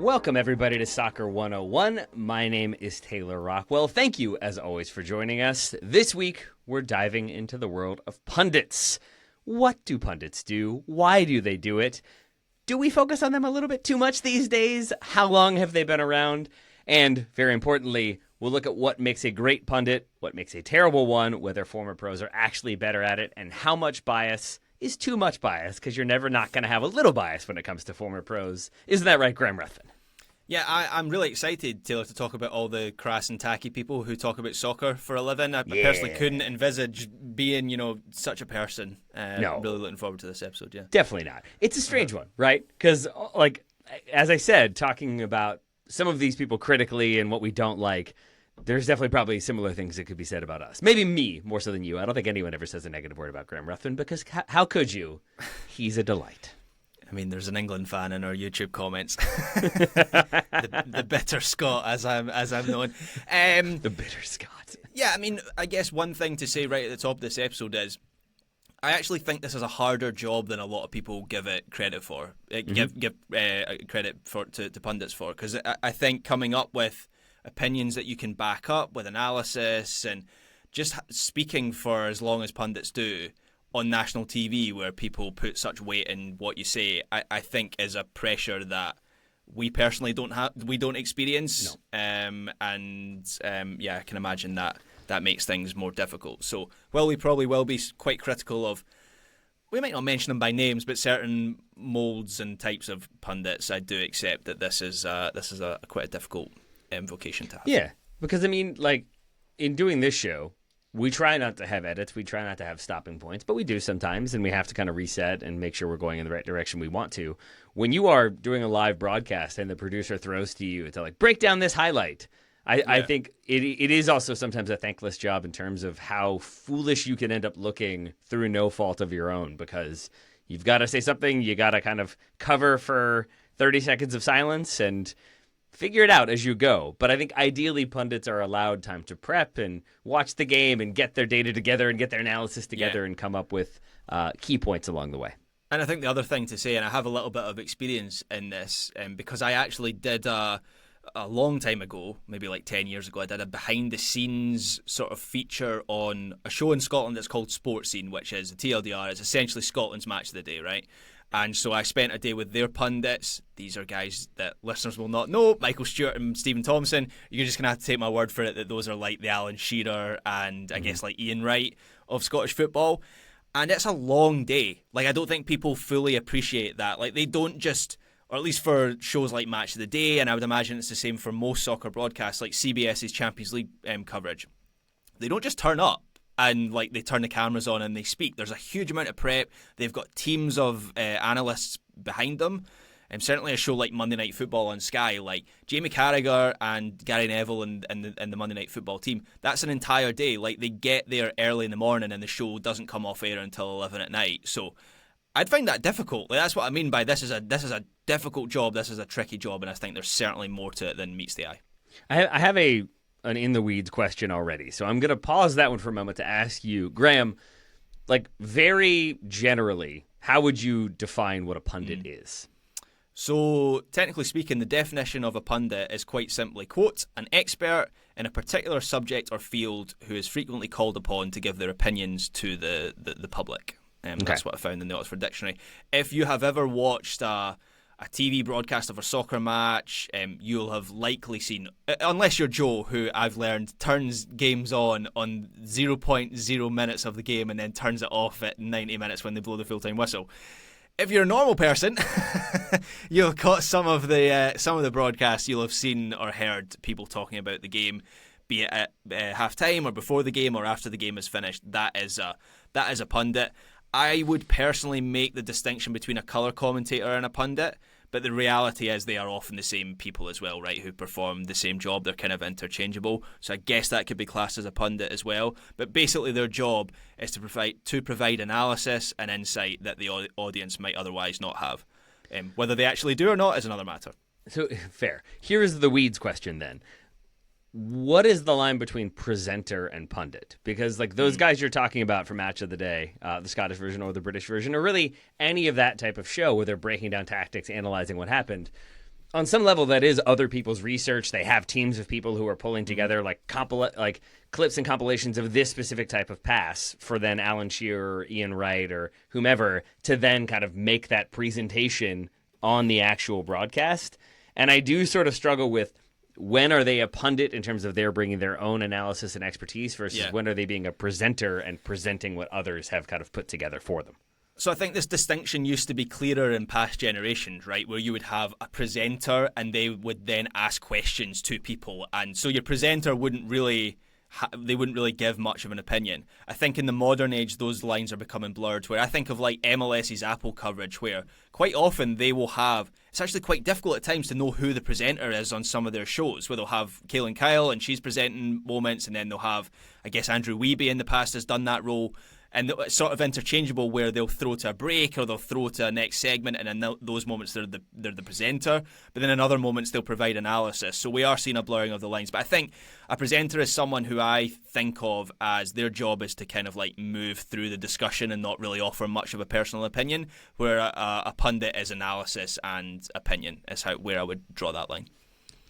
Welcome, everybody, to Soccer 101. My name is Taylor Rockwell. Thank you, as always, for joining us. This week, we're diving into the world of pundits. What do pundits do? Why do they do it? Do we focus on them a little bit too much these days? How long have they been around? And, very importantly, we'll look at what makes a great pundit, what makes a terrible one, whether former pros are actually better at it, and how much bias is too much bias, because you're never not going to have a little bias when it comes to former pros. Isn't that right, Graham Ruthven? Yeah, I'm really excited, Taylor, to talk about all the crass and tacky people who talk about soccer for a living. I personally couldn't envisage being, such a person. No. I'm really looking forward to this episode, yeah. Definitely not. It's a strange one, right? Because, as I said, talking about some of these people critically and what we don't like, there's definitely probably similar things that could be said about us. Maybe me more so than you. I don't think anyone ever says a negative word about Graham Ruthven because how could you? He's a delight. I mean, there's an England fan in our YouTube comments. the bitter Scot, as I'm known. The bitter Scot. Yeah, I mean, I guess one thing to say right at the top of this episode is I actually think this is a harder job than a lot of people give it credit for. Give credit for to pundits for, because I think coming up with opinions that you can back up with analysis and just speaking for as long as pundits do on national TV, where people put such weight in what you say, I think is a pressure that we personally don't experience. No. I can imagine that makes things more difficult. So while we probably will be quite critical of, we might not mention them by names, but certain molds and types of pundits, I do accept that this is a quite a difficult vocation to have. Yeah, because I mean, like, in doing this show, we try not to have edits, we try not to have stopping points, but we do sometimes, and we have to kind of reset and make sure we're going in the right direction we want to. When you are doing a live broadcast and the producer throws to you to like break down this highlight, I think it is also sometimes a thankless job in terms of how foolish you can end up looking through no fault of your own, because you've got to say something, you got to kind of cover for 30 seconds of silence and figure it out as you go. But I think ideally pundits are allowed time to prep and watch the game and get their data together and get their analysis together and come up with key points along the way. And I think the other thing to say, and I have a little bit of experience in this, because I actually did a long time ago, maybe like 10 years ago, I did a behind-the-scenes sort of feature on a show in Scotland that's called Sports Scene, which is a TLDR. It's essentially Scotland's match of the day, right? And so I spent a day with their pundits. These are guys that listeners will not know, Michael Stewart and Stephen Thompson. You're just going to have to take my word for it that those are like the Alan Shearer and I guess like Ian Wright of Scottish football. And it's a long day. Like, I don't think people fully appreciate that. Like, they don't just, or at least for shows like Match of the Day, and I would imagine it's the same for most soccer broadcasts, like CBS's Champions League coverage. They don't just turn up and like they turn the cameras on and they speak. There's a huge amount of prep. They've got teams of analysts behind them. And certainly a show like Monday Night Football on Sky, like Jamie Carragher and Gary Neville and the Monday Night Football team, that's an entire day. Like, they get there early in the morning and the show doesn't come off air until 11 at night. So I'd find that difficult. Like, that's what I mean by this is a difficult job. This is a tricky job, and I think there's certainly more to it than meets the eye. I have an in-the-weeds question already, so I'm going to pause that one for a moment to ask you, Graham, like, very generally, how would you define what a pundit is? So, technically speaking, the definition of a pundit is quite simply, quote, an expert in a particular subject or field who is frequently called upon to give their opinions to the public. Okay. That's what I found in the Oxford Dictionary. If you have ever watched a TV broadcast of a soccer match, you'll have likely seen, unless you're Joe, who I've learned turns games on 0.0 minutes of the game and then turns it off at 90 minutes when they blow the full-time whistle. If you're a normal person, you'll have caught some of the broadcasts. You'll have seen or heard people talking about the game, be it at half-time or before the game or after the game is finished. That is a pundit. I would personally make the distinction between a colour commentator and a pundit, but the reality is they are often the same people as well, right, who perform the same job. They're kind of interchangeable. So I guess that could be classed as a pundit as well. But basically their job is to provide analysis and insight that the audience might otherwise not have. Whether they actually do or not is another matter. So, fair. Here is the weeds question then. What is the line between presenter and pundit? Because like those guys you're talking about for Match of the Day, the Scottish version or the British version, or really any of that type of show where they're breaking down tactics, analyzing what happened, on some level, that is other people's research. They have teams of people who are pulling together like clips and compilations of this specific type of pass for then Alan Shearer or Ian Wright or whomever to then kind of make that presentation on the actual broadcast. And I do sort of struggle with, when are they a pundit in terms of they're bringing their own analysis and expertise versus when are they being a presenter and presenting what others have kind of put together for them? So I think this distinction used to be clearer in past generations, right, where you would have a presenter and they would then ask questions to people. And so your presenter wouldn't really give much of an opinion. I think in the modern age, those lines are becoming blurred, where I think of like MLS's Apple coverage, where quite often they will have, it's actually quite difficult at times to know who the presenter is on some of their shows, where they'll have Kaylin Kyle and she's presenting moments, and then they'll have, I guess, Andrew Wiebe in the past has done that role. And it's sort of interchangeable, where they'll throw to a break or they'll throw to a next segment, and in those moments they're the presenter. But then in other moments they'll provide analysis. So we are seeing a blurring of the lines. But I think a presenter is someone who I think of as their job is to kind of like move through the discussion and not really offer much of a personal opinion, where a pundit is analysis and opinion is where I would draw that line.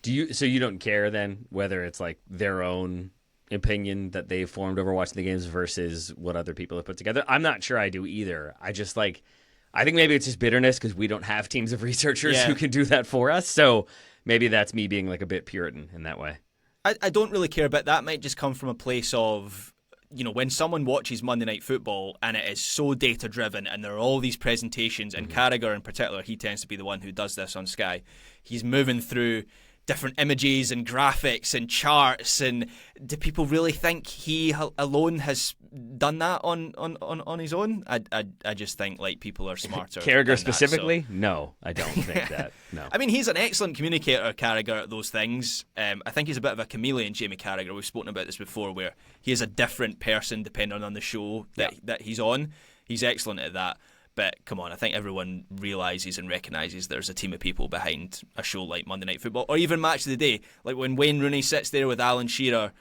So you don't care then whether it's like their own opinion that they've formed over watching the games versus what other people have put together? I'm not sure I do either. I think maybe it's just bitterness because we don't have teams of researchers who can do that for us. So maybe that's me being like a bit Puritan in that way. I don't really care, but that might just come from a place of, you know, when someone watches Monday Night Football and it is so data driven and there are all these presentations, and Carragher in particular, he tends to be the one who does this on Sky. He's moving through different images and graphics and charts, and do people really think he alone has done that on his own? I just think like people are smarter. Carragher specifically? So. No, I don't think that. No. I mean, he's an excellent communicator, Carragher, at those things. I think he's a bit of a chameleon, Jamie Carragher. We've spoken about this before, where he is a different person depending on the show that he's on. He's excellent at that. But come on, I think everyone realises and recognises there's a team of people behind a show like Monday Night Football, or even Match of the Day. Like when Wayne Rooney sits there with Alan Shearer,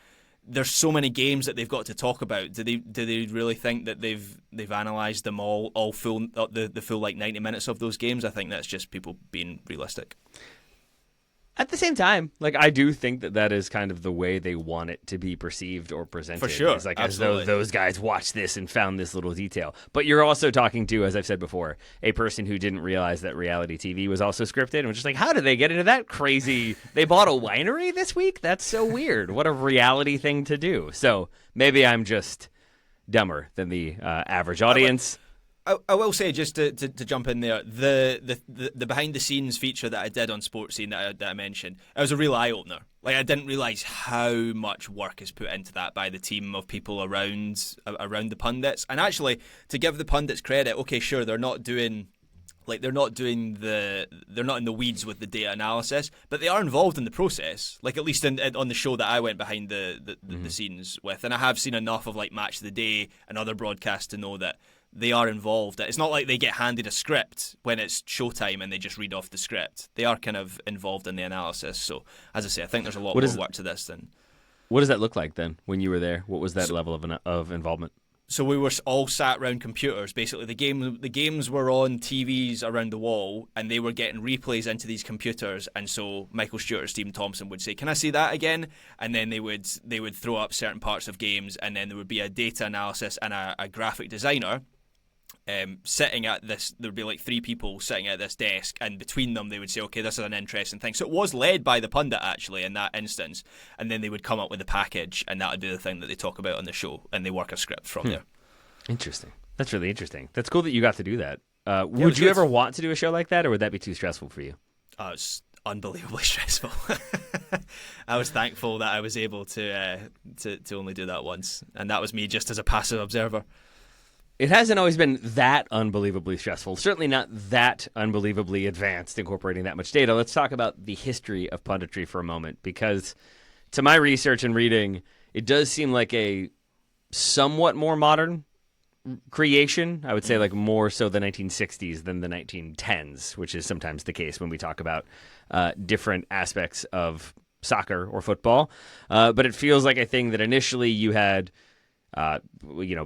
there's so many games that they've got to talk about. Do they really think that they've analysed them all full the full like 90 minutes of those games? I think that's just people being realistic. At the same time, like I do think that is kind of the way they want it to be perceived or presented. For sure. It's like absolutely. As though those guys watched this and found this little detail. But you're also talking to, as I've said before, a person who didn't realize that reality TV was also scripted and was just like, how did they get into that crazy? They bought a winery this week? That's so weird. What a reality thing to do. So maybe I'm just dumber than the average audience. I will say, just to jump in there, the behind the scenes feature that I did on Sports Scene that I mentioned, it was a real eye opener. Like I didn't realise how much work is put into that by the team of people around the pundits. And actually, to give the pundits credit, okay, sure, they're not in the weeds with the data analysis, but they are involved in the process. Like at least on the show that I went behind the scenes with, and I have seen enough of like Match of the Day and other broadcasts to know that they are involved. It's not like they get handed a script when it's showtime and they just read off the script. They are kind of involved in the analysis. So, as I say, I think there's a lot more work to this than. What does that look like then when you were there? What was that level of involvement? So we were all sat around computers. Basically, the games were on TVs around the wall, and they were getting replays into these computers. And so Michael Stewart or Stephen Thompson would say, "Can I see that again?" And then they would throw up certain parts of games, and then there would be a data analysis and a graphic designer. Sitting at this, there'd be like three people sitting at this desk, and between them they would say, okay, this is an interesting thing. So it was led by the pundit actually in that instance, and then they would come up with a package, and that would be the thing that they talk about on the show, and they work a script from there. Interesting. That's really interesting. That's cool that you got to do that. Would you ever want to do a show like that, or would that be too stressful for you? It's unbelievably stressful. I was thankful that I was able to only do that once, and that was me just as a passive observer. It hasn't always been that unbelievably stressful. Certainly not that unbelievably advanced, incorporating that much data. Let's talk about the history of punditry for a moment, because to my research and reading, it does seem like a somewhat more modern creation. I would say like more so the 1960s than the 1910s, which is sometimes the case when we talk about different aspects of soccer or football. But it feels like a thing that initially you had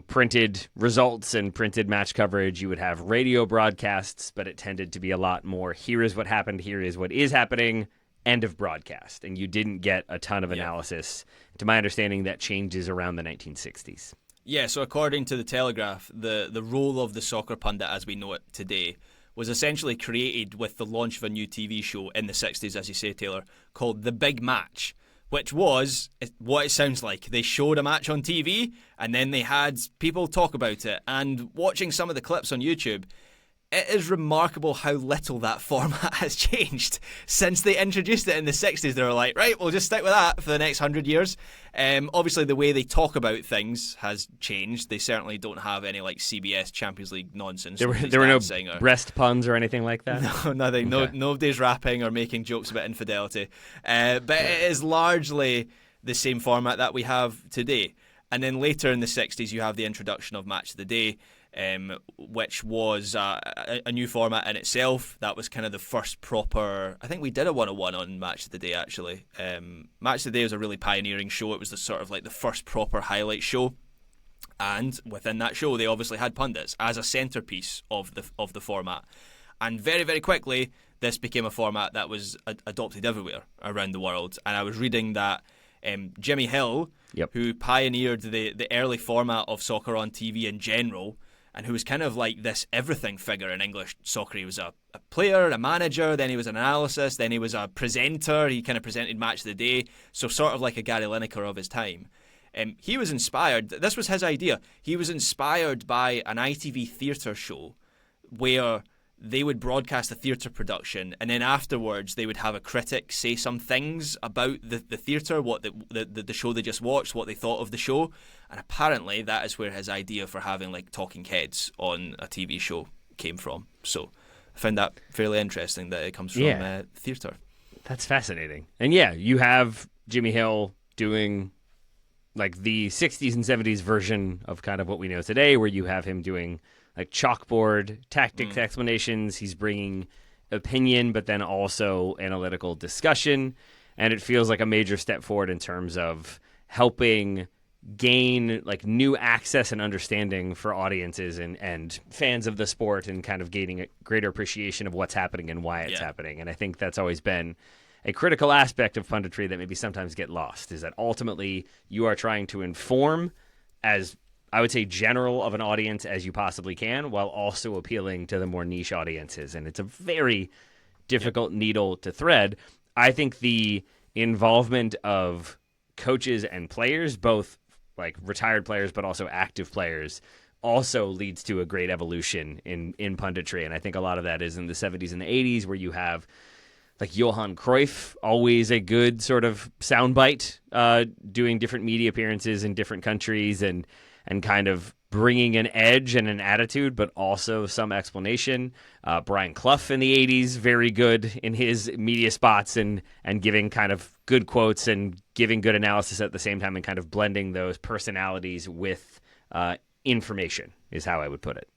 printed results and printed match coverage. You would have radio broadcasts, but it tended to be a lot more, here is what happened, here is what is happening, end of broadcast. And you didn't get a ton of analysis. To my understanding, that changes around the 1960s. Yeah, so according to the Telegraph, the role of the soccer pundit as we know it today was essentially created with the launch of a new TV show in the 60s, as you say, Taylor, called The Big Match, which was what it sounds like. They showed a match on TV and then they had people talk about it. And watching some of the clips on YouTube, it is remarkable how little that format has changed since they introduced it in the 60s. They were like, right, we'll just stick with that for the next 100 years. Obviously, the way they talk about things has changed. They certainly don't have any like CBS Champions League nonsense. There were no breast puns or anything like that? No, nothing. Okay. Nobody's rapping or making jokes about infidelity. But it is largely the same format that we have today. And then later in the 60s, you have the introduction of Match of the Day, which was a new format in itself. That was kind of the first proper... I think we did a 101 on Match of the Day, actually. Match of the Day was a really pioneering show. It was the sort of like the first proper highlight show. And within that show, they obviously had pundits as a centrepiece of the format. And very, very quickly, this became a format that was adopted everywhere around the world. And I was reading that Jimmy Hill, who pioneered the early format of soccer on TV in general, and who was kind of like this everything figure in English soccer. He was a player, a manager, then he was an analyst, then he was a presenter. He kind of presented Match of the Day, so sort of like a Gary Lineker of his time. He was inspired, this was his idea, he was inspired by an ITV theatre show where they would broadcast a theatre production, and then afterwards they would have a critic say some things about the theatre, what the show they just watched, what they thought of the show. And apparently that is where his idea for having like talking heads on a TV show came from. So I found that fairly interesting that it comes from theatre. That's fascinating. And yeah, you have Jimmy Hill doing like the 60s and 70s version of kind of what we know today, where you have him doing like chalkboard tactics explanations. He's bringing opinion, but then also analytical discussion. And it feels like a major step forward in terms of helping gain like new access and understanding for audiences and fans of the sport, and kind of gaining a greater appreciation of what's happening and why it's happening. And I think that's always been a critical aspect of punditry that maybe sometimes get lost, is that ultimately you are trying to inform as, I would say, general of an audience as you possibly can, while also appealing to the more niche audiences. And it's a very difficult needle to thread. I think the involvement of coaches and players, both like retired players but also active players, also leads to a great evolution in punditry. And I think a lot of that is in the 70s and the 80s, where you have like Johan Cruyff, always a good sort of soundbite, doing different media appearances in different countries and kind of bringing an edge and an attitude, but also some explanation. Brian Clough in the 80s, very good in his media spots and giving kind of good quotes and giving good analysis at the same time, and kind of blending those personalities with information is how I would put it.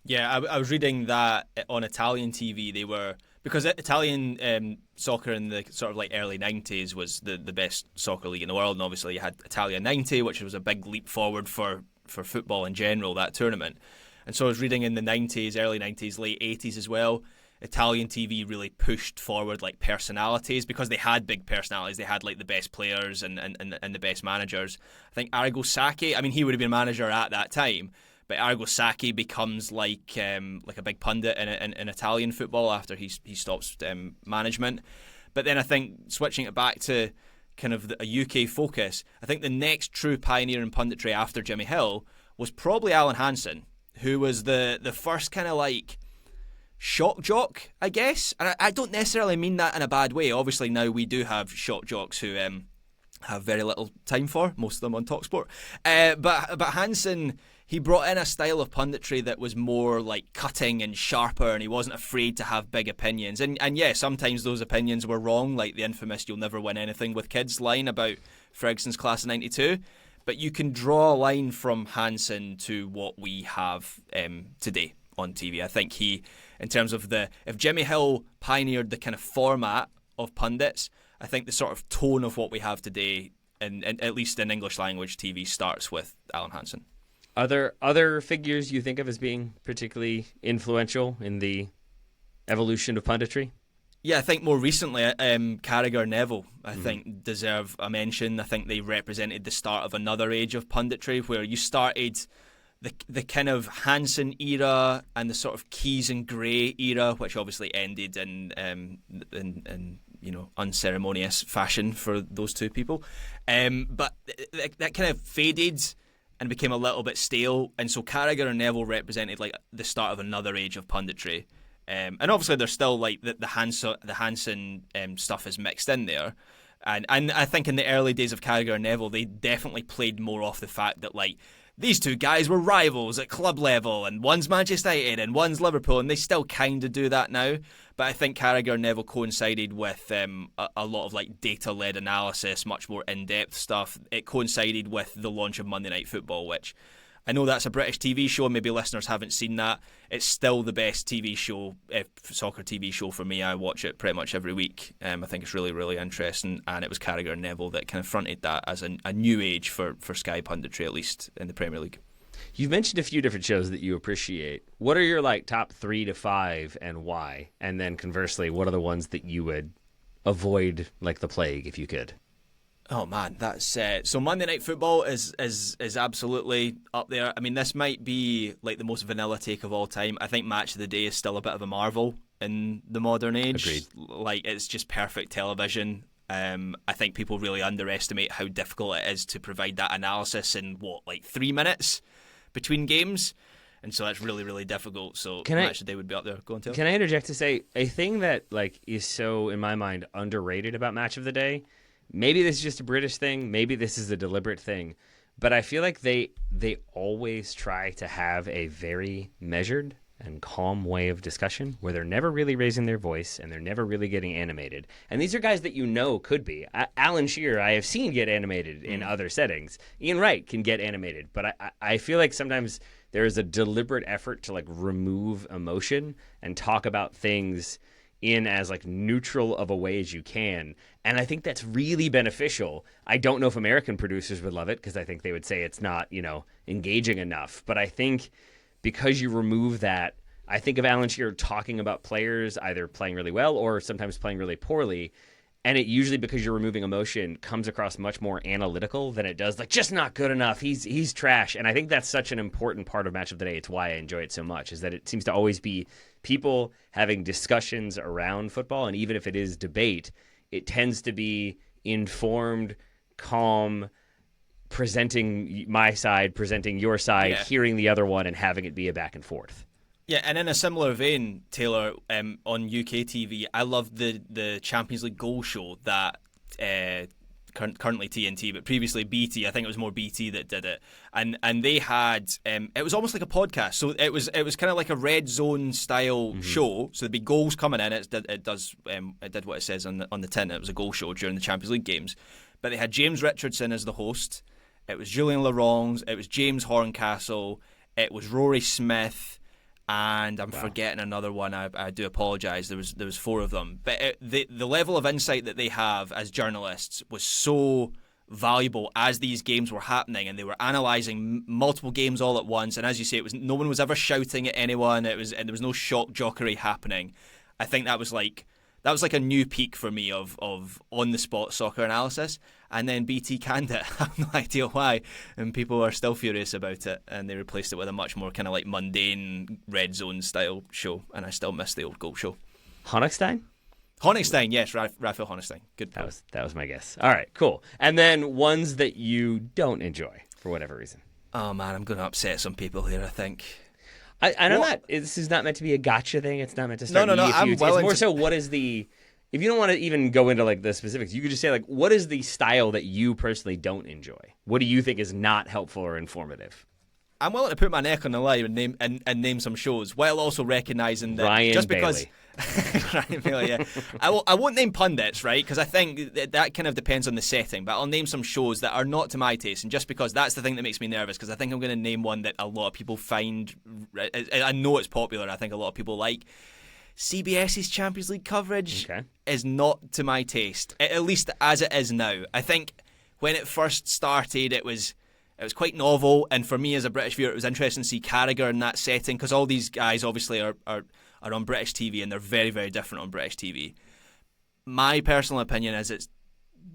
Yeah, I was reading that on Italian TV they were... Because Italian soccer in the sort of like early 90s was the best soccer league in the world, and obviously you had Italia 90, which was a big leap forward for football in general, that tournament. And so I was reading in the 90s, early 90s, late 80s as well, Italian TV really pushed forward like personalities, because they had big personalities. They had like the best players and the best managers. I think Arrigo Sacchi, I mean, he would have been manager at that time, but Arrigo Sacchi becomes like a big pundit in Italian football after he stops management. But then I think switching it back to kind of a UK focus, I think the next true pioneer in punditry after Jimmy Hill was probably Alan Hansen, who was the first kind of like shock jock, I guess. And I don't necessarily mean that in a bad way. Obviously now we do have shock jocks who have very little time for, most of them on TalkSport. But Hansen, he brought in a style of punditry that was more like cutting and sharper, and he wasn't afraid to have big opinions. And yeah, sometimes those opinions were wrong, like the infamous "you'll never win anything with kids" line about Ferguson's class of '92. But you can draw a line from Hansen to what we have today on TV. I think he, in terms of if Jimmy Hill pioneered the kind of format of pundits, I think the sort of tone of what we have today and at least in English language TV starts with Alan Hansen. Other figures you think of as being particularly influential in the evolution of punditry? Yeah, I think more recently, Carragher and Neville, I think, deserve a mention. I think they represented the start of another age of punditry where you started the kind of Hansen era and the sort of Keys and Gray era, which obviously ended in unceremonious fashion for those two people. But that kind of faded and became a little bit stale. And so Carragher and Neville represented like the start of another age of punditry. And obviously there's still like the Hansen stuff is mixed in there. And I think in the early days of Carragher and Neville, they definitely played more off the fact that like these two guys were rivals at club level, and one's Manchester United and one's Liverpool, and they still kind of do that now. But I think Carragher and Neville coincided with a lot of like data-led analysis, much more in-depth stuff. It coincided with the launch of Monday Night Football, which I know that's a British TV show. Maybe listeners haven't seen that. It's still the best TV show, soccer TV show for me. I watch it pretty much every week. I think it's really, really interesting. And it was Carragher and Neville that kind of fronted that as a new age for Sky punditry, at least in the Premier League. You've mentioned a few different shows that you appreciate. What are your like top 3 to 5 and why? And then conversely, what are the ones that you would avoid like the plague if you could? Oh man, that's so Monday Night Football is absolutely up there. I mean, this might be like the most vanilla take of all time. I think Match of the Day is still a bit of a marvel in the modern age. Agreed. Like, it's just perfect television. I think people really underestimate how difficult it is to provide that analysis in 3 minutes between games, and so that's really, really difficult. So Match of the Day would be up there. Go on, Taylor. Can I interject to say a thing that like is so in my mind underrated about Match of the Day? Maybe this is just a British thing. Maybe this is a deliberate thing. But I feel like they always try to have a very measured and calm way of discussion where they're never really raising their voice and they're never really getting animated. And these are guys that you know could be. Alan Shearer, I have seen get animated in other settings. Ian Wright can get animated. But I feel like sometimes there is a deliberate effort to like remove emotion and talk about things in as like neutral of a way as you can. And I think that's really beneficial. I don't know if American producers would love it because I think they would say it's not, engaging enough. But I think because you remove that, I think of Alan Shearer talking about players either playing really well or sometimes playing really poorly. And it usually, because you're removing emotion, comes across much more analytical than it does like just not good enough. He's trash. And I think that's such an important part of Match of the Day. It's why I enjoy it so much, is that it seems to always be people having discussions around football. And even if it is debate, it tends to be informed, calm, presenting my side, presenting your side, hearing the other one, and having it be a back and forth. Yeah, and in a similar vein, Taylor, on UK TV, I love the Champions League goal show that currently TNT, but previously BT. I think it was more BT that did it, and they had it was almost like a podcast. So it was kind of like a Red Zone style show. So there'd be goals coming in. It did what it says on the tin. It was a goal show during the Champions League games, but they had James Richardson as the host. It was Julian Laurens. It was James Horncastle. It was Rory Smith. And I'm forgetting another one. I do apologise. There was 4 of them. But the level of insight that they have as journalists was so valuable as these games were happening, and they were analysing multiple games all at once. And as you say, no one was ever shouting at anyone. And there was no shock jockery happening. I think that was like a new peak for me of on the spot soccer analysis. And then BT canned it. I have no idea why. And people are still furious about it. And they replaced it with a much more kind of like mundane Red Zone style show. And I still miss the old goal show. Honigstein, yes, Raphael Honigstein. Good. That was my guess. All right, cool. And then ones that you don't enjoy for whatever reason. Oh man, I'm going to upset some people here, I think. I know that this is not meant to be a gotcha thing. It's not meant to start No. It's more so what is the... If you don't want to even go into like the specifics, you could just say like, what is the style that you personally don't enjoy? What do you think is not helpful or informative? I'm willing to put my neck on the line and name some shows, while also recognising that Ryan just Bailey. because Ryan Bailey, yeah, I won't name pundits, right? Because I think that kind of depends on the setting. But I'll name some shows that are not to my taste, and just because that's the thing that makes me nervous. Because I think I'm going to name one that a lot of people find. I know it's popular. I think a lot of people like. CBS's Champions League coverage is not to my taste, at least as it is now. I think when it first started, it was quite novel, and for me as a British viewer, it was interesting to see Carragher in that setting, because all these guys obviously are on British TV, and they're very, very different on British TV. My personal opinion is it's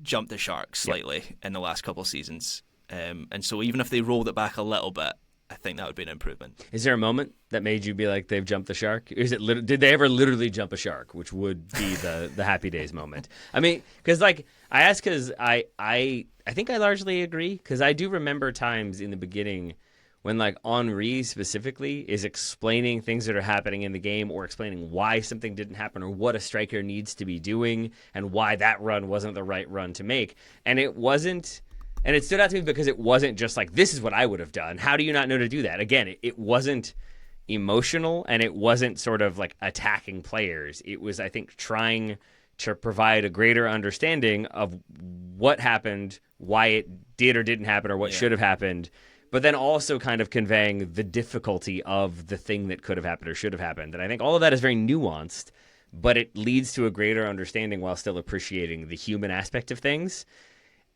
jumped the shark slightly in the last couple of seasons. And so even if they rolled it back a little bit, I think that would be an improvement. Is there a moment that made you be like, they've jumped the shark? Did they ever literally jump a shark, which would be the Happy Days moment? I mean, because like I ask because I think I largely agree, because I do remember times in the beginning when like Henri specifically is explaining things that are happening in the game, or explaining why something didn't happen, or what a striker needs to be doing, and why that run wasn't the right run to make. And it wasn't, and it stood out to me because it wasn't just like, this is what I would have done. How do you not know to do that? Again, it wasn't emotional, and it wasn't sort of like attacking players. It was, I think, trying to provide a greater understanding of what happened, why it did or didn't happen, or what should have happened, but then also kind of conveying the difficulty of the thing that could have happened or should have happened. And I think all of that is very nuanced, but it leads to a greater understanding while still appreciating the human aspect of things.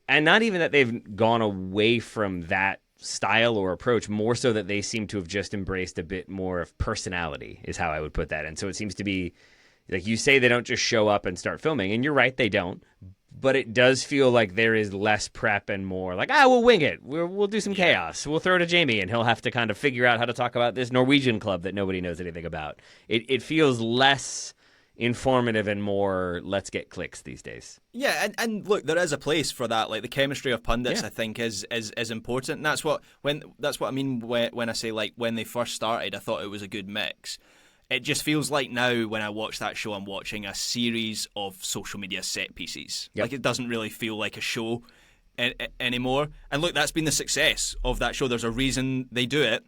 And not even that they've gone away from that style or approach, more so that they seem to have just embraced a bit more of personality, is how I would put that. And so it seems to be, like you say, they don't just show up and start filming, and you're right, they don't. But it does feel like there is less prep and more like, we'll wing it. We'll do some chaos. We'll throw to Jamie, and he'll have to kind of figure out how to talk about this Norwegian club that nobody knows anything about. It feels less informative and more let's get clicks these days. Yeah, and look, there is a place for that. Like the chemistry of pundits, I think is important. And that's what I mean when I say like when they first started, I thought it was a good mix. It just feels like now when I watch that show, I'm watching a series of social media set pieces. Yep. Like it doesn't really feel like a show anymore. And look, that's been the success of that show. There's a reason they do it.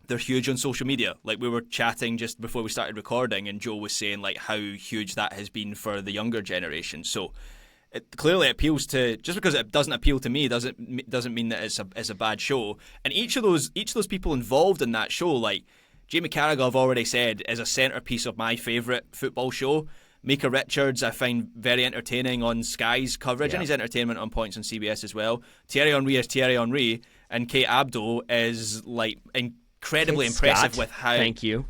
They're huge on social media. Like we were chatting just before we started recording, and Joe was saying like how huge that has been for the younger generation. So it clearly appeals to, just because it doesn't appeal to me doesn't mean that it's a bad show. And each of those people involved in that show, like Jamie Carragher, I've already said, is a centrepiece of my favourite football show. Micah Richards, I find very entertaining on Sky's coverage, and his entertainment on points on CBS as well. Thierry Henry is Thierry Henry, and Kate Abdo is like incredibly impressive with how. Thank you,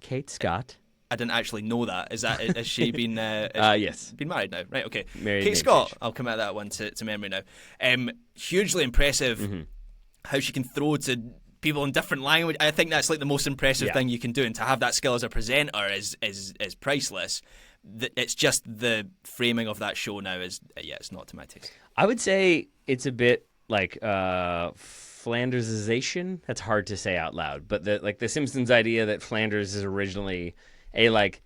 Kate Scott. I didn't actually know that. Has she been? Yes, been married now, right? Okay. Married Kate Scott. I'll come at that one to memory now. Hugely impressive how she can throw to people in different language. I think that's like the most impressive thing you can do, and to have that skill as a presenter is priceless. It's just the framing of that show now is it's not to my taste. I would say it's a bit like Flandersization. That's hard to say out loud, but the Simpsons idea that Flanders is originally a like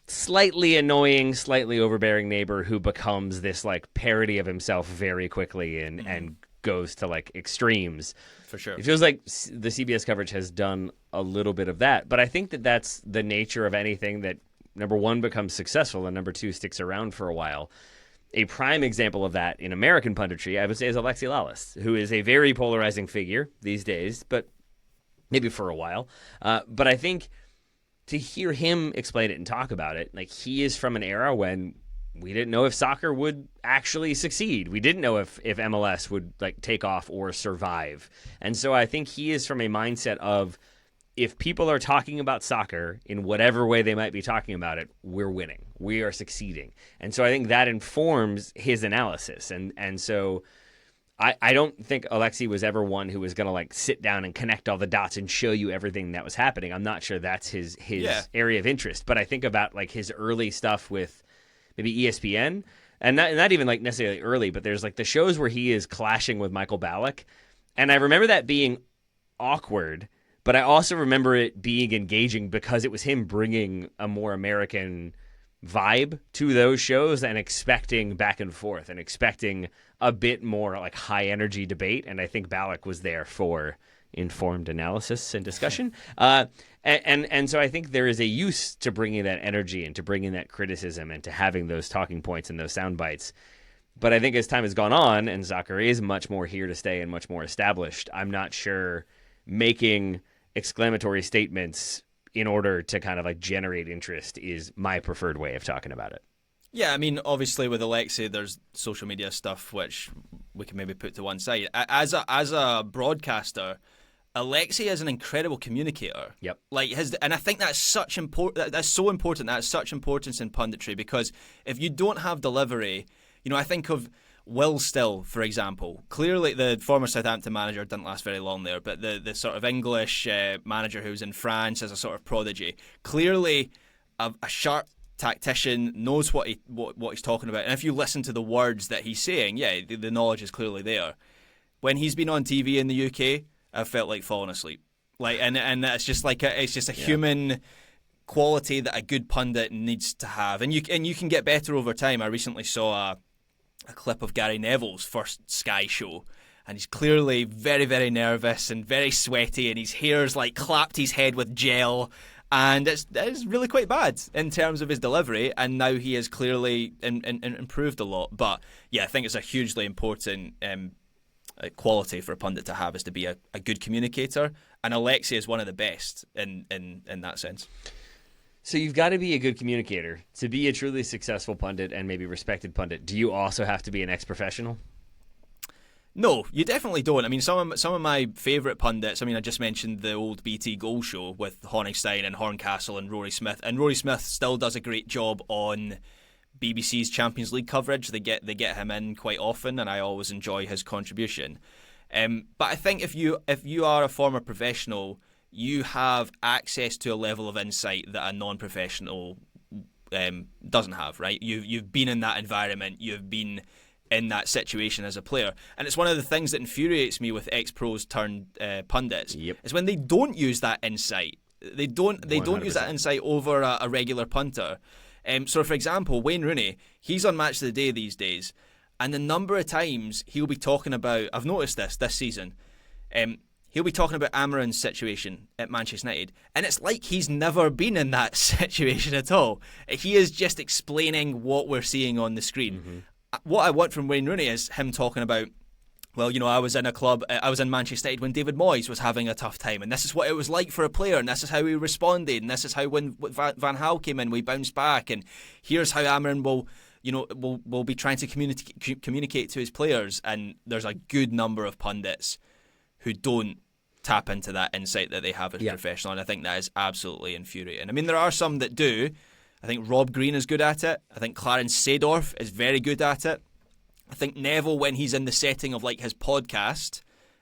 slightly annoying, slightly overbearing neighbor who becomes this like parody of himself very quickly and goes to like extremes. For sure. It feels like the CBS coverage has done a little bit of that, but I think that that's the nature of anything that, number one, becomes successful, and number two, sticks around for a while. A prime example of that in American punditry, I would say, is Alexi Lalas, who is a very polarizing figure these days, but maybe for a while. But I think to hear him explain it and talk about it, like he is from an era when we didn't know if soccer would actually succeed. We didn't know if MLS would like take off or survive. And so I think he is from a mindset of, if people are talking about soccer in whatever way they might be talking about it, we're winning. We are succeeding. And so I think that informs his analysis. And so I don't think Alexi was ever one who was going to like sit down and connect all the dots and show you everything that was happening. I'm not sure that's his area of interest. But I think about like his early stuff with maybe ESPN, and not even like necessarily early, but there's like the shows where he is clashing with Michael Ballack. And I remember that being awkward, but I also remember it being engaging because it was him bringing a more American vibe to those shows and expecting back and forth and expecting a bit more like high energy debate. And I think Ballack was there for informed analysis and discussion. And so I think there is a use to bringing that energy and to bringing that criticism and to having those talking points and those sound bites. But I think as time has gone on and soccer is much more here to stay and much more established, I'm not sure making exclamatory statements in order to kind of like generate interest is my preferred way of talking about it. Yeah, I mean, obviously with Alexi, there's social media stuff which we can maybe put to one side. As a broadcaster, Alexei is an incredible communicator. Yep. And I think that's such important. That's so important. That's such importance in punditry, because if you don't have delivery, I think of Will Still, for example. Clearly, the former Southampton manager didn't last very long there, but the sort of English manager who's in France as a sort of prodigy. Clearly, a sharp tactician, knows what he's talking about, and if you listen to the words that he's saying, the knowledge is clearly there. When he's been on TV in the UK, I've felt like falling asleep. And that's just it's just a human quality that a good pundit needs to have, and you can get better over time. I recently saw a clip of Gary Neville's first Sky show, and he's clearly very, very nervous and very sweaty, and his hair's clapped his head with gel, and it's really quite bad in terms of his delivery. And now he has clearly improved a lot. But I think it's a hugely important quality for a pundit to have, is to be a good communicator, and Alexei is one of the best in that sense. So you've got to be a good communicator to be a truly successful pundit and maybe respected pundit. Do you also have to be an ex-professional? No, you definitely don't. I mean, some of my favourite pundits, I just mentioned the old BT Goal Show with Honigstein and Horncastle and Rory Smith, and Rory Smith still does a great job on BBC's Champions League coverage. They get him in quite often, and I always enjoy his contribution. But I think if you are a former professional, you have access to a level of insight that a non-professional doesn't have. Right? You've been in that environment. You've been in that situation as a player, and it's one of the things that infuriates me with ex-pros turned pundits. Yep. Is when they don't use that insight. They don't 100%. Use that insight over a regular punter. So, for example, Wayne Rooney, he's on Match of the Day these days, and the number of times he'll be talking about, I've noticed this season, he'll be talking about Amarin's situation at Manchester United, and it's like he's never been in that situation at all. He is just explaining what we're seeing on the screen. Mm-hmm. What I want from Wayne Rooney is him talking about, well, I was in a club, I was in Manchester United when David Moyes was having a tough time, and this is what it was like for a player, and this is how he responded, and this is how when Van Gaal came in, we bounced back, and here's how Amarin will be trying to communicate to his players. And there's a good number of pundits who don't tap into that insight that they have as a professional, and I think that is absolutely infuriating. I mean, there are some that do. I think Rob Green is good at it. I think Clarence Seedorf is very good at it. I think Neville, when he's in the setting of his podcast,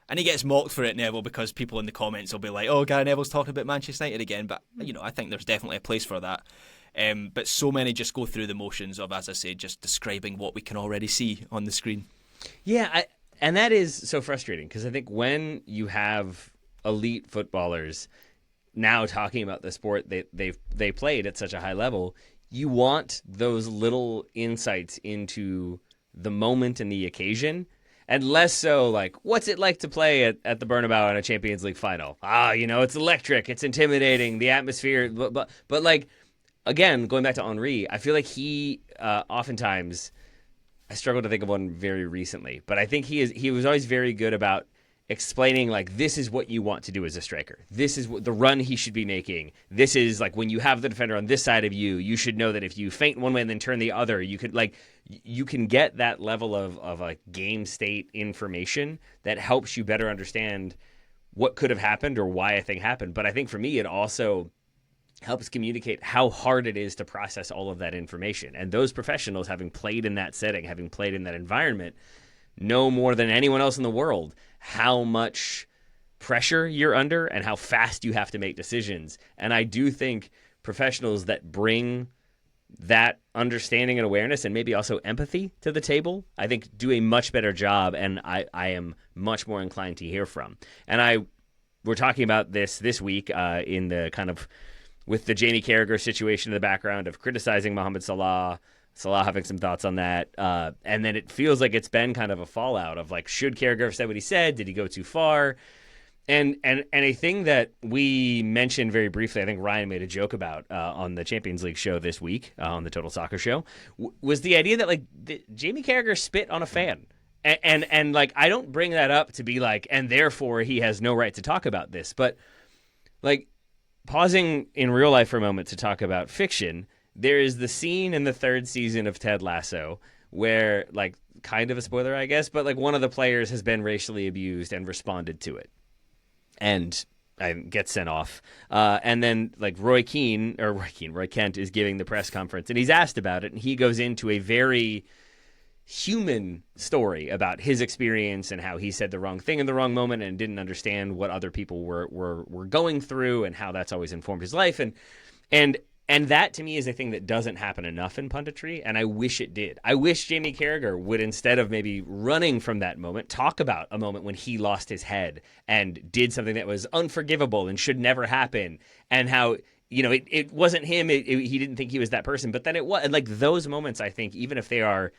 and he gets mocked for it, Neville, because people in the comments will be like, oh, Gary Neville's talking about Manchester United again. But, I think there's definitely a place for that. But so many just go through the motions of, as I say, just describing what we can already see on the screen. Yeah, and that is so frustrating, because I think when you have elite footballers now talking about the sport they played at such a high level, you want those little insights into the moment and the occasion, and less so what's it like to play at the Bernabeu in a Champions League final? It's electric, it's intimidating, the atmosphere, but again, going back to Henry, I feel like he oftentimes, I struggle to think of one very recently, but I think he was always very good about explaining this is what you want to do as a striker. This is what the run he should be making. This is when you have the defender on this side of you, you should know that if you feint one way and then turn the other, you could you can get that level of game state information that helps you better understand what could have happened or why a thing happened. But I think for me, it also helps communicate how hard it is to process all of that information. And those professionals, having played in that setting, having played in that environment, know more than anyone else in the world how much pressure you're under and how fast you have to make decisions. And I do think professionals that bring that understanding and awareness and maybe also empathy to the table, I think do a much better job, and I am much more inclined to hear from. And we're talking about this week in the kind of with the Jamie Carragher situation in the background of criticizing Mohamed Salah having some thoughts on that. And then it feels like it's been kind of a fallout of should Carragher have said what he said? Did he go too far? And a thing that we mentioned very briefly, I think Ryan made a joke about on the Champions League show this week, on the Total Soccer show, was the idea that Jamie Carragher spit on a fan. And I don't bring that up to be and therefore he has no right to talk about this. But pausing in real life for a moment to talk about fiction, there is the scene in the third season of Ted Lasso where, like, kind of a spoiler, I guess, but like one of the players has been racially abused and responded to it, and gets sent off. And then like Roy Kent is giving the press conference, and he's asked about it, and he goes into a very human story about his experience and how he said the wrong thing in the wrong moment and didn't understand what other people were going through, and how that's always informed his life. And that, to me, is a thing that doesn't happen enough in punditry, and I wish it did. I wish Jamie Carragher would, instead of maybe running from that moment, talk about a moment when he lost his head and did something that was unforgivable and should never happen, and how, you know, it wasn't him. He didn't think he was that person, but then it was. Like, those moments, I think, even if they are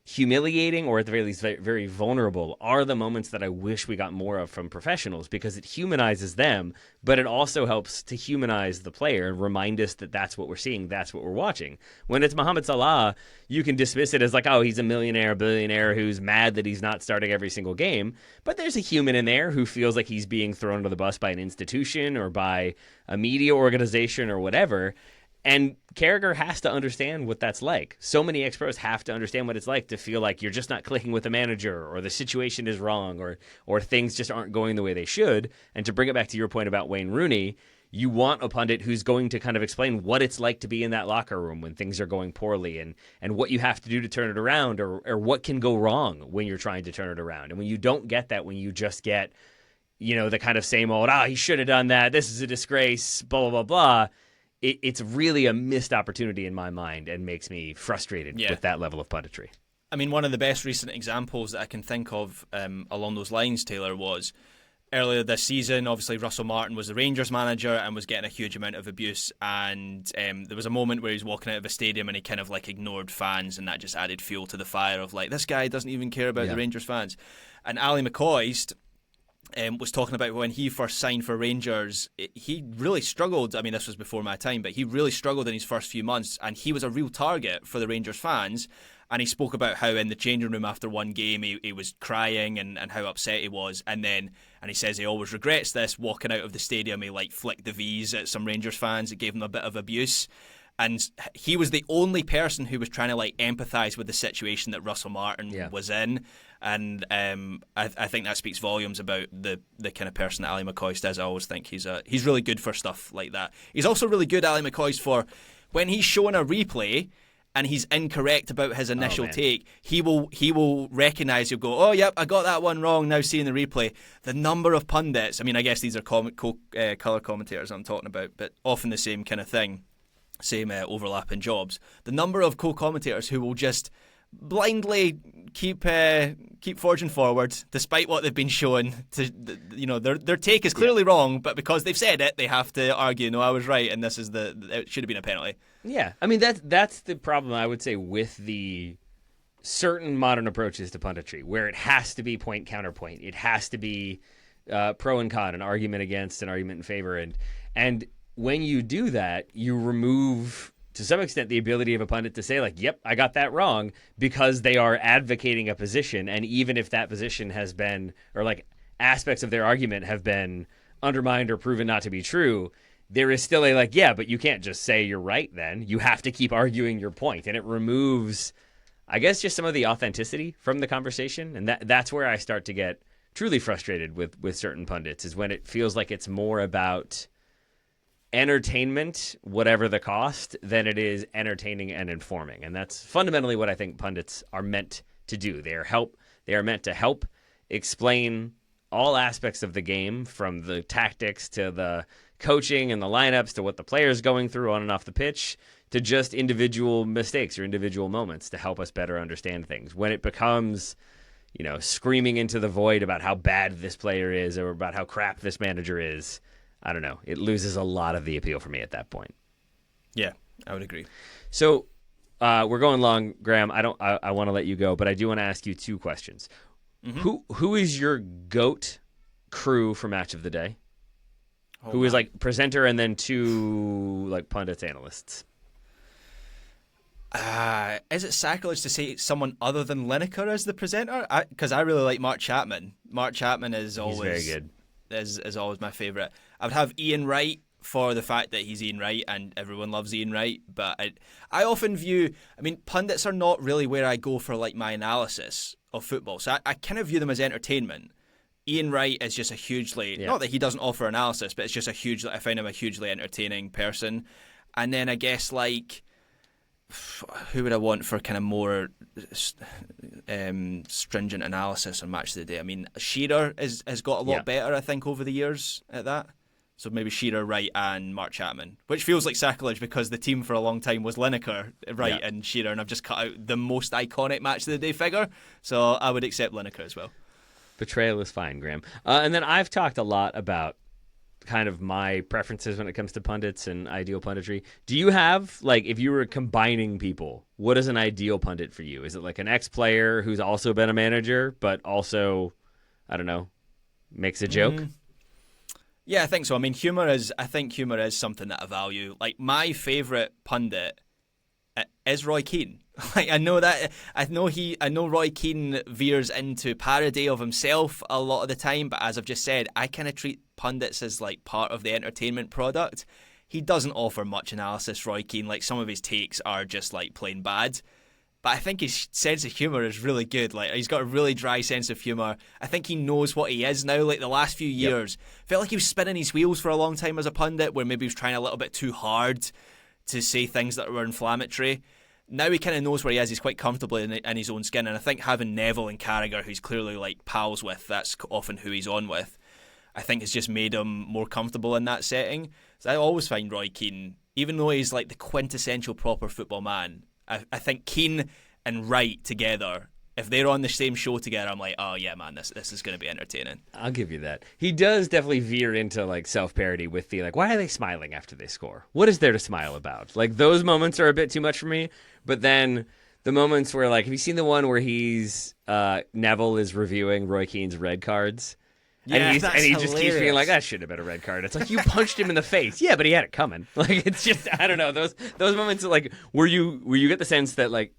humiliating or at the very least very, very vulnerable, are the moments that I wish we got more of from professionals, because it humanizes them, but it also helps to humanize the player and remind us that that's what we're seeing, that's what we're watching. When it's Mohamed Salah, you can dismiss it as like, oh, he's a millionaire, billionaire who's mad that he's not starting every single game, but there's a human in there who feels like he's being thrown under the bus by an institution or by a media organization or whatever. And Carragher has to understand what that's like. So many ex-pros have to understand what it's like to feel like you're just not clicking with the manager, or the situation is wrong, or things just aren't going the way they should. And to bring it back to your point about Wayne Rooney, you want a pundit who's going to kind of explain what it's like to be in that locker room when things are going poorly, and what you have to do to turn it around, or what can go wrong when you're trying to turn it around. And when you don't get that, when you just get, you know, the kind of same old, he should have done that, this is a disgrace, blah, blah, blah, blah, it's really a missed opportunity in my mind, and makes me frustrated with that level of punditry. I mean, one of the best recent examples that I can think of along those lines, Taylor, was earlier this season. Obviously, Russell Martin was the Rangers manager and was getting a huge amount of abuse, and there was a moment where he was walking out of a stadium and he kind of like ignored fans, and that just added fuel to the fire of like, this guy doesn't even care about the Rangers fans. And Ali McCoist was talking about when he first signed for Rangers, he really struggled. I mean, this was before my time, but he really struggled in his first few months, and he was a real target for the Rangers fans. And he spoke about how in the changing room after one game he was crying and how upset he was, and he says he always regrets this. Walking out of the stadium, he like flicked the V's at some Rangers fans. It gave him a bit of abuse. And he was the only person who was trying to like empathise with the situation that Russell Martin was in. And I think that speaks volumes about the kind of person that Ali McCoist is. I always think he's really good for stuff like that. He's also really good, Ali McCoist, for when he's showing a replay and he's incorrect about his initial take, he will recognise, he'll go, oh, yep, I got that one wrong, now seeing the replay. The number of pundits, I mean, I guess these are colour commentators I'm talking about, but often the same kind of thing, same overlapping jobs. The number of co-commentators who will just blindly keep forging forward despite what they've been shown. Their take is clearly wrong, but because they've said it, they have to argue, no, I was right, and this is it should have been a penalty. Yeah, I mean that's the problem, I would say, with the certain modern approaches to punditry, where it has to be point counterpoint, it has to be pro and con, an argument against, an argument in favor, and when you do that, you remove, to some extent, the ability of a pundit to say, like, yep, I got that wrong, because they are advocating a position. And even if that position has been, or like aspects of their argument have been undermined or proven not to be true, there is still a like, yeah, but you can't just say you're right then. You have to keep arguing your point. And it removes, I guess, just some of the authenticity from the conversation. And that's where I start to get truly frustrated with certain pundits, is when it feels like it's more about entertainment, whatever the cost, than it is entertaining and informing. And that's fundamentally what I think pundits are meant to do. They are meant to help explain all aspects of the game, from the tactics to the coaching and the lineups to what the player's going through on and off the pitch, to just individual mistakes or individual moments to help us better understand things. When it becomes, screaming into the void about how bad this player is or about how crap this manager is, I don't know. It loses a lot of the appeal for me at that point. Yeah, I would agree. So we're going long, Graham. I want to let you go, but I do want to ask you two questions. Mm-hmm. Who is your GOAT crew for Match of the Day? Who is like presenter and then two like pundits, analysts? Is it sacrilege to say someone other than Lineker as the presenter? Because I really like Mark Chapman. Mark Chapman is always very good. Is always my favourite. I would have Ian Wright for the fact that he's Ian Wright and everyone loves Ian Wright, but I often view, I mean, pundits are not really where I go for like my analysis of football, so I kind of view them as entertainment. Ian Wright is just a hugely, not that he doesn't offer analysis, but it's just I find him a hugely entertaining person. And then I guess like, who would I want for kind of more stringent analysis on Match of the Day? I mean, Shearer has got a lot better, I think, over the years at that. So maybe Shearer, Wright, and Mark Chapman, which feels like sacrilege because the team for a long time was Lineker, Wright, and Shearer, and I've just cut out the most iconic Match of the Day figure. So I would accept Lineker as well. Betrayal is fine, Graham. And then I've talked a lot about kind of my preferences when it comes to pundits and ideal punditry. Do you have, like, if you were combining people, what is an ideal pundit for you? Is it like an ex-player who's also been a manager, but also, I don't know, makes a joke? Yeah, I think so. I mean, I think humor is something that I value. Like, my favourite pundit is Roy Keane. Like, I know Roy Keane veers into parody of himself a lot of the time, but as I've just said, I kind of treat pundits as like part of the entertainment product. He doesn't offer much analysis, Roy Keane. Like, some of his takes are just like plain bad, but I think his sense of humour is really good. Like, he's got a really dry sense of humour. I think he knows what he is now. Like, the last few years, felt like he was spinning his wheels for a long time as a pundit, where maybe he was trying a little bit too hard to say things that were inflammatory. Now he kind of knows where he is. He's quite comfortable in his own skin, and I think having Neville and Carragher, who's clearly like pals with, that's often who he's on with, I think has just made him more comfortable in that setting. So I always find Roy Keane, even though he's like the quintessential proper football man, I think Keane and Wright together, if they're on the same show together, I'm like, oh yeah, man, this is going to be entertaining. I'll give you that. He does definitely veer into like self-parody with the like, why are they smiling after they score? What is there to smile about? Like, those moments are a bit too much for me. But then the moments where, like, have you seen the one where Neville is reviewing Roy Keane's red cards? Yeah, and that's he hilarious. just keeps being like, that should have been a red card. It's like, you punched him in the face. Yeah, but he had it coming. Like, it's just, I don't know. Those moments, like, where you get the sense that, like,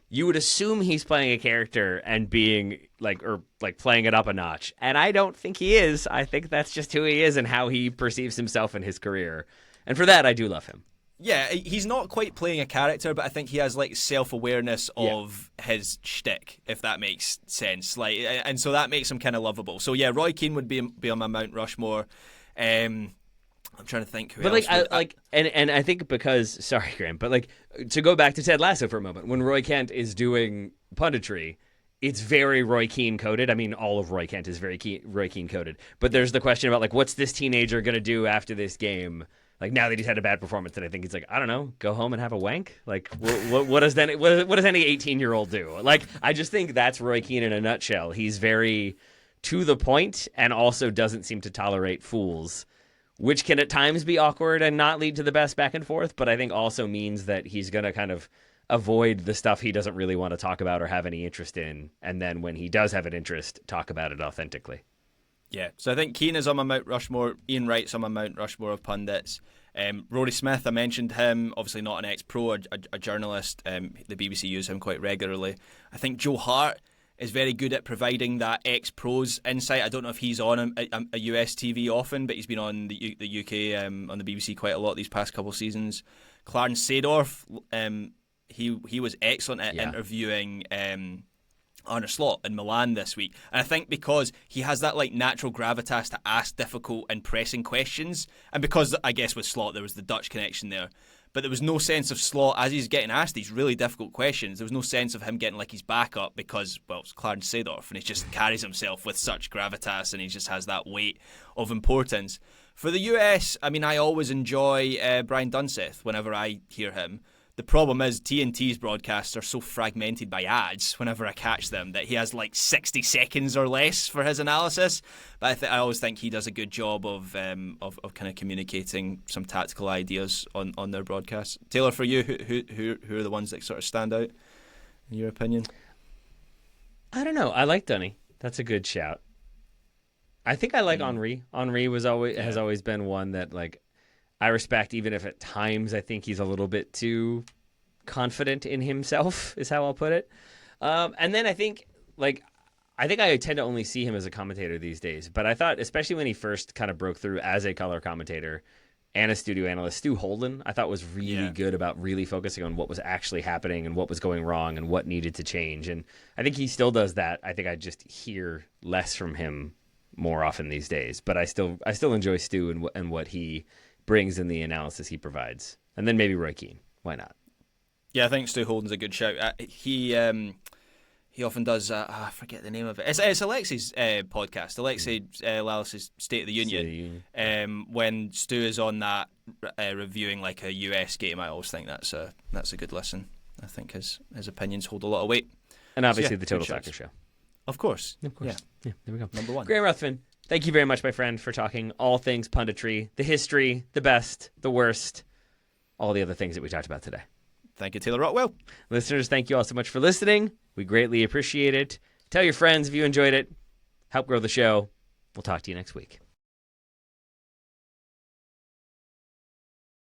you would assume he's playing a character and being like, or like playing it up a notch. And I don't think he is. I think that's just who he is and how he perceives himself in his career. And for that, I do love him. Yeah, he's not quite playing a character, but I think he has like self-awareness of his shtick, if that makes sense. Like, and so that makes him kind of lovable. So yeah, Roy Keane would be on my Mount Rushmore. I'm trying to think who else. But and I think because, sorry, Graham, but like, to go back to Ted Lasso for a moment, when Roy Kent is doing punditry, it's very Roy Keane coded. I mean, all of Roy Kent is very Roy Keane coded. But there's the question about like, what's this teenager going to do after this game? Like, now that he's had a bad performance, and I think he's like, I don't know, go home and have a wank. Like, what does any 18-year-old do? Like, I just think that's Roy Keane in a nutshell. He's very to the point and also doesn't seem to tolerate fools, which can at times be awkward and not lead to the best back and forth, but I think also means that he's going to kind of avoid the stuff he doesn't really want to talk about or have any interest in, and then when he does have an interest, talk about it authentically. Yeah, so I think Keane is on my Mount Rushmore, Ian Wright's on my Mount Rushmore of pundits. Rory Smith, I mentioned him, obviously not an ex-pro, a journalist. The BBC use him quite regularly. I think Joe Hart is very good at providing that ex-pros insight. I don't know if he's on a US TV often, but he's been on the UK on the BBC quite a lot these past couple of seasons. Clarence Seedorf, he was excellent at interviewing Arne Slot in Milan this week, and I think because he has that like natural gravitas to ask difficult and pressing questions, and because I guess with Slot there was the Dutch connection there, but there was no sense of Slot as he's getting asked these really difficult questions. There was no sense of him getting like his back up because, well, it's Clarence Seedorf and he just carries himself with such gravitas and he just has that weight of importance. For the US, I mean, I always enjoy Brian Dunseth whenever I hear him. The problem is TNT's broadcasts are so fragmented by ads whenever I catch them that he has like 60 seconds or less for his analysis. But I always think he does a good job of kind of communicating some tactical ideas on their broadcasts. Taylor, for you, who are the ones that sort of stand out in your opinion? I don't know. I like Dunny. That's a good shout. I think I like Henri. Henri has always been one that like I respect, even if at times I think he's a little bit too confident in himself, is how I'll put it. And then I think I tend to only see him as a commentator these days. But I thought, especially when he first kind of broke through as a color commentator, and a studio analyst, Stu Holden, I thought was really good about really focusing on what was actually happening and what was going wrong and what needed to change. And I think he still does that. I think I just hear less from him more often these days. But I still enjoy Stu and what he brings in the analysis he provides. And then maybe Roy Keane. Why not? Yeah, I think Stu Holden's a good shout. He often does. I forget the name of it. It's Alexi's podcast, Alexei Lalas's State of the Union. When Stu is on that reviewing like a US game, I always think that's a good listen. I think his opinions hold a lot of weight. And obviously the Total Soccer Show. Of course. Yeah, there we go. Number one. Graham Ruthven, thank you very much, my friend, for talking all things punditry, the history, the best, the worst, all the other things that we talked about today. Thank you, Taylor Rockwell. Listeners, thank you all so much for listening. We greatly appreciate it. Tell your friends if you enjoyed it. Help grow the show. We'll talk to you next week.